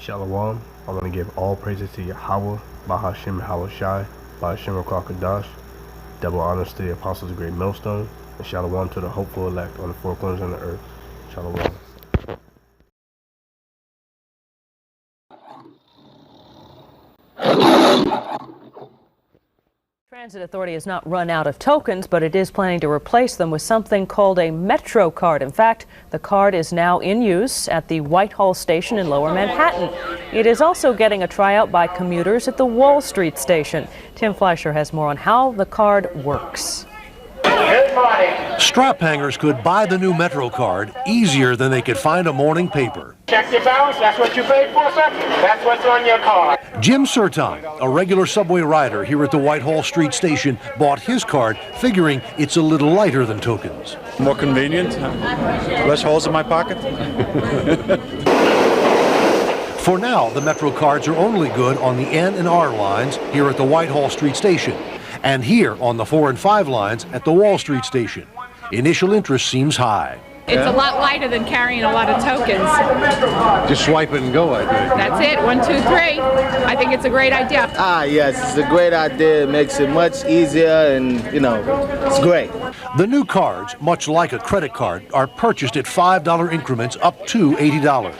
Shalom. I want to give all praises to Yahweh, Bahashim Hawashai, Bahashim Rakakadash. Double honors to the apostles of Great Millstone, and Shalom to the hopeful elect on the four corners of the earth. Shalom. Transit Authority has not run out of tokens, but it is planning to replace them with something called a Metro card. In fact, the card is now in use at the Whitehall station in Lower Manhattan. It is also getting a tryout by commuters at the Wall Street station. Tim Fleischer has more on how the card works. Good morning. Strap hangers could buy the new Metro card easier than they could find a morning paper. Check your balance. That's what you paid for, sir. That's what's on your card. Jim Serton, a regular subway rider here at the Whitehall Street station, bought his card figuring it's a little lighter than tokens. More convenient, less holes in my pocket. For now, the Metro cards are only good on the N and R lines here at the Whitehall Street station, and here on the 4 and 5 lines at the Wall Street station. Initial interest seems high. It's a lot lighter than carrying a lot of tokens. Just swipe it and go, I think. That's it, 1, 2, 3. I think it's a great idea. Yes, it's a great idea. It makes it much easier and, it's great. The new cards, much like a credit card, are purchased at $5 increments up to $80.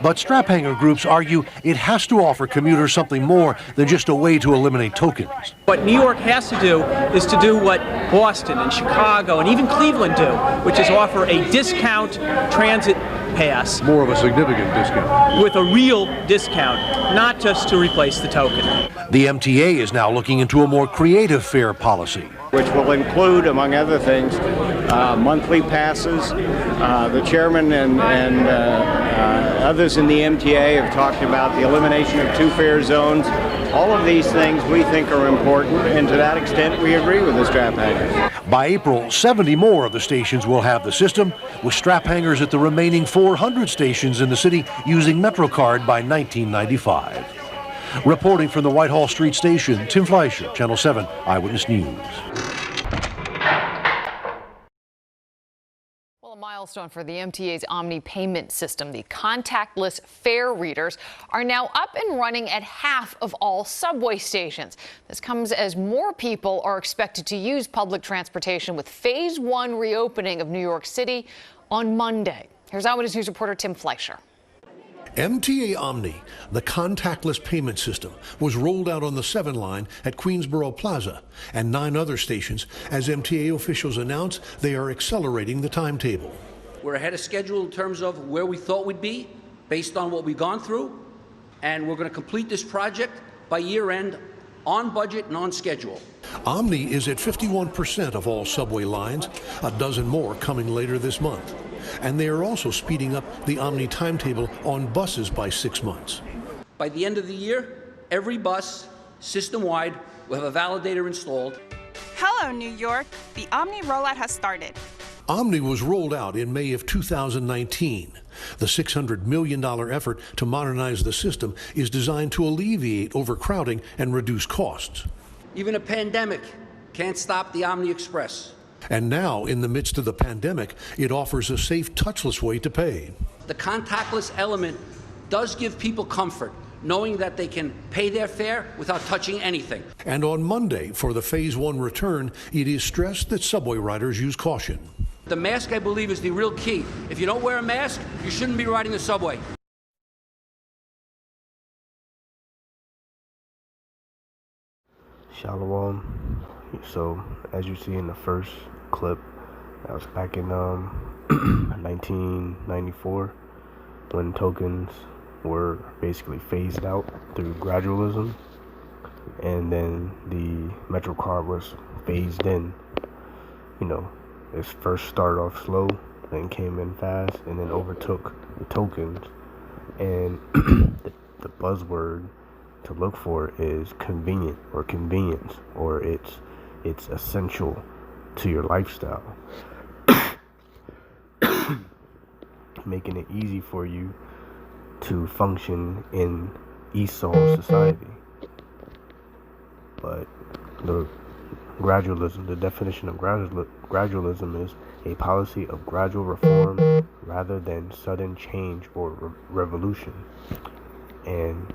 But strap hanger groups argue it has to offer commuters something more than just a way to eliminate tokens. What New York has to do is to do what Boston and Chicago and even Cleveland do, which is offer a discount transit pass. More of a significant discount. With a real discount, not just to replace the token. The MTA is now looking into a more creative fare policy, which will include, among other things, monthly passes. The chairman and others in the MTA have talked about the elimination of two fare zones. All of these things we think are important, and to that extent we agree with the strap hangers. By April, 70 more of the stations will have the system, with strap hangers at the remaining 400 stations in the city using MetroCard by 1995. Reporting from the Whitehall Street station, Tim Fleischer, Channel 7 Eyewitness News. Well, a milestone for the MTA's Omni payment system. The contactless fare readers are now up and running at half of all subway stations. This comes as more people are expected to use public transportation with Phase 1 reopening of New York City on Monday. Here's Eyewitness News reporter Tim Fleischer. MTA Omni, the contactless payment system, was rolled out on the 7 line at Queensboro Plaza and 9 other stations as MTA officials announced they are accelerating the timetable. We're ahead of schedule in terms of where we thought we'd be based on what we've gone through, and we're going to complete this project by year end on budget and on schedule. Omni is at 51% of all subway lines, a dozen more coming later this month. And they are also speeding up the Omni timetable on buses by 6 months. By the end of the year, every bus, system-wide, will have a validator installed. Hello, New York. The Omni rollout has started. Omni was rolled out in May of 2019. The $600 million effort to modernize the system is designed to alleviate overcrowding and reduce costs. Even a pandemic can't stop the Omni Express. And now, in the midst of the pandemic, it offers a safe, touchless way to pay. The contactless element does give people comfort, knowing that they can pay their fare without touching anything. And on Monday, for the Phase 1 return, it is stressed that subway riders use caution. The mask, I believe, is the real key. If you don't wear a mask, you shouldn't be riding the subway. Shalom. So, as you see in the first clip, that was back in 1994 when tokens were basically phased out through gradualism, and then the Metro card was phased in. It first started off slow, then came in fast, and then overtook the tokens. And the buzzword to look for is convenient or convenience, or it's essential to your lifestyle, making it easy for you to function in Esau society. But the definition of gradualism is a policy of gradual reform rather than sudden change or revolution. And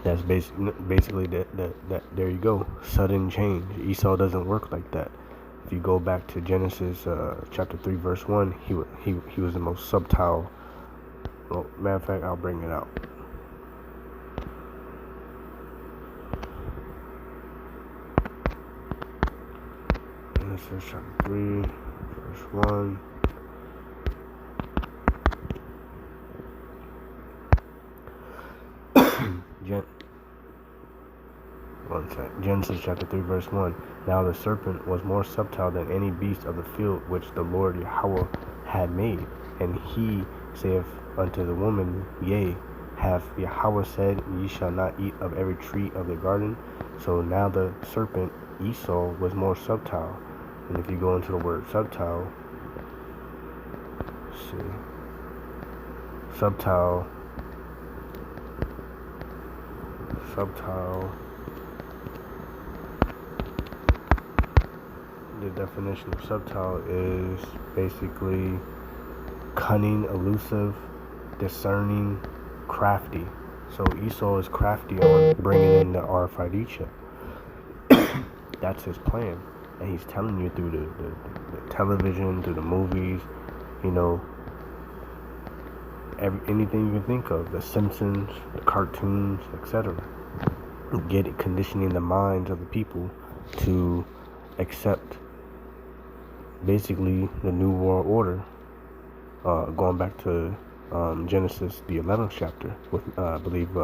that's basically that. There you go. Sudden change. Esau doesn't work like that. If you go back to Genesis chapter 3 verse 1, he was the most subtle. Well, matter of fact, I'll bring it out. Genesis chapter 3 verse 1. Genesis chapter 3 verse 1. Now the serpent was more subtle than any beast of the field which the Lord Yahweh had made. And he saith unto the woman, Yea, hath Yahweh said, Ye shall not eat of every tree of the garden? So now the serpent Esau was more subtle. And if you go into the word subtle, let's see, subtle. The definition of subtle is basically cunning, elusive, discerning, crafty. So Esau is crafty on bringing in the RFID chip. That's his plan, and he's telling you through the television, through the movies, you know, anything you can think of, the Simpsons, the cartoons, etc. Conditioning the minds of the people to accept basically the New World Order, going back to Genesis, the 11th chapter, with I believe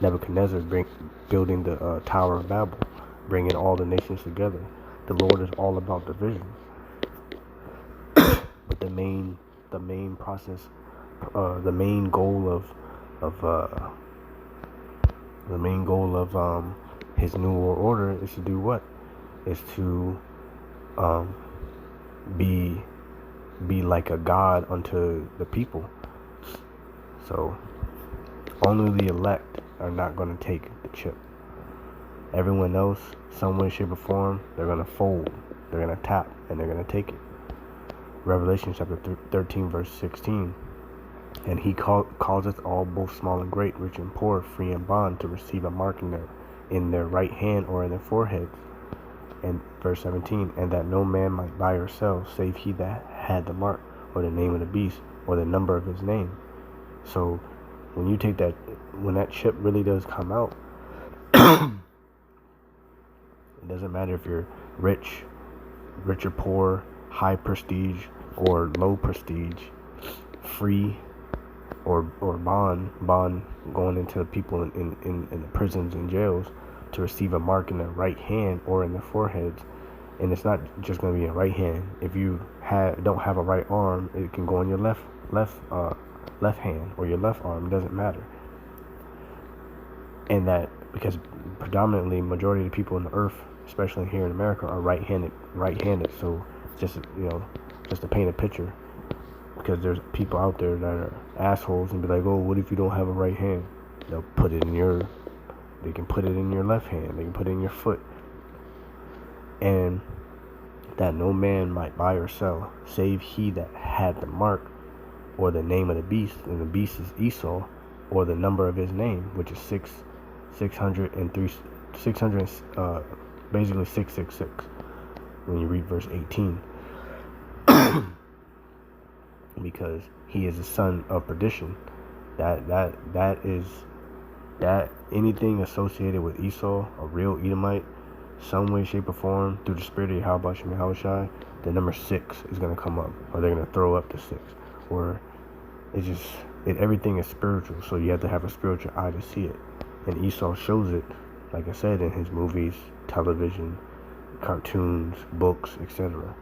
Nebuchadnezzar building the Tower of Babel, bringing all the nations together. The Lord is all about division, but the main process, the main goal of his New World Order is to do what? Is to be like a god unto the people. So only the elect are not going to take the chip. Everyone else, some way, shape, or form, they're going to fold, they're going to tap, and they're going to take it. Revelation chapter 13 verse 16. And he causeth all, both small and great, rich and poor, free and bond, to receive a mark in their right hand or in their foreheads. And verse 17, and that no man might buy or sell, save he that had the mark, or the name of the beast, or the number of his name. So when you take that, when that chip really does come out, it doesn't matter if you're rich or poor, high prestige or low prestige, free or bond going into the people in the prisons and jails, to receive a mark in their right hand or in their foreheads. And it's not just going to be a right hand. If you don't have a right arm, it can go on your left hand or your left arm. It doesn't matter. And that because predominantly majority of the people on the earth, especially here in America, are right-handed. So just to paint a picture, because there's people out there that are assholes and be like, oh, what if you don't have a right hand? They'll put it in your. They can put it in your left hand. They can put it in your foot. And that no man might buy or sell, save he that had the mark, or the name of the beast, and the beast is Esau, or the number of his name, which is 603, basically 666. When you read verse 18, because he is the son of perdition. That is. That anything associated with Esau, a real Edomite, some way, shape, or form, through the spirit of Yahweh Shem Yahushai, the number 6 is going to come up, or they're going to throw up the 6, or everything is spiritual, so you have to have a spiritual eye to see it. And Esau shows it, like I said, in his movies, television, cartoons, books, etc.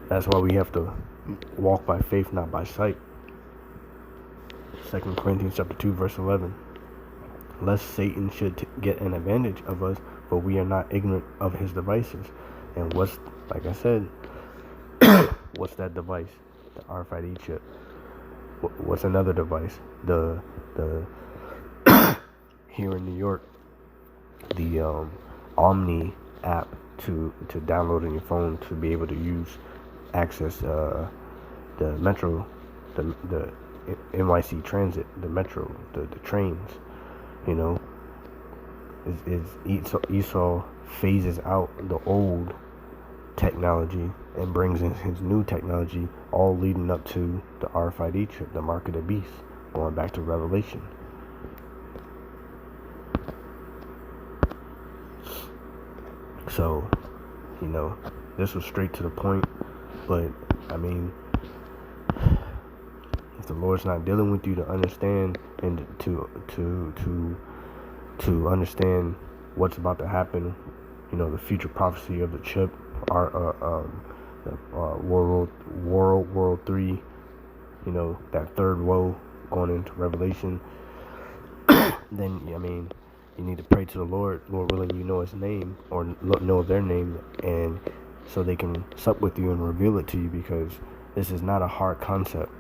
That's why we have to walk by faith, not by sight. 2 Corinthians chapter 2, verse 11. Lest Satan should get an advantage of us, for we are not ignorant of his devices. And like I said, what's that device? The RFID chip. What's another device? The here in New York, the Omni app to download on your phone to be able to use access the metro, the NYC Transit, the metro, the trains. You know, Esau phases out the old technology and brings in his new technology, all leading up to the RFID chip, the mark of the beast, going back to Revelation. So, you know, this was straight to the point, but I mean, if the Lord's not dealing with you to understand and to understand what's about to happen, you know, the future prophecy of the chip, World 3, you know, that third woe going into Revelation, then, I mean, you need to pray to the Lord willing, you know his name, or know their name, and so they can sup with you and reveal it to you, because this is not a hard concept.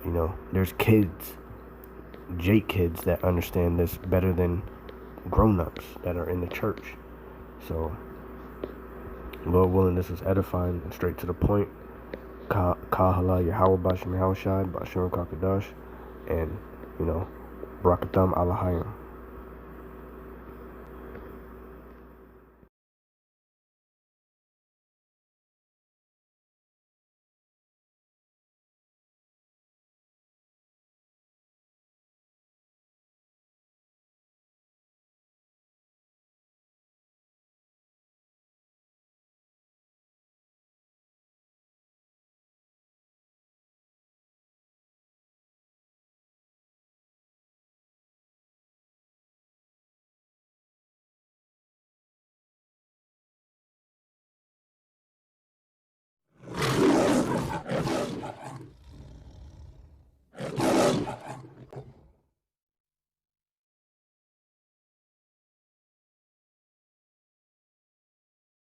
You know, there's kids, Jake kids, that understand this better than grown-ups that are in the church. So, Lord willing, this is edifying and straight to the point. Kahala Yahweh Bashim Yahushai Bashir Kakadash, and, you know, Barakatam Alahayim.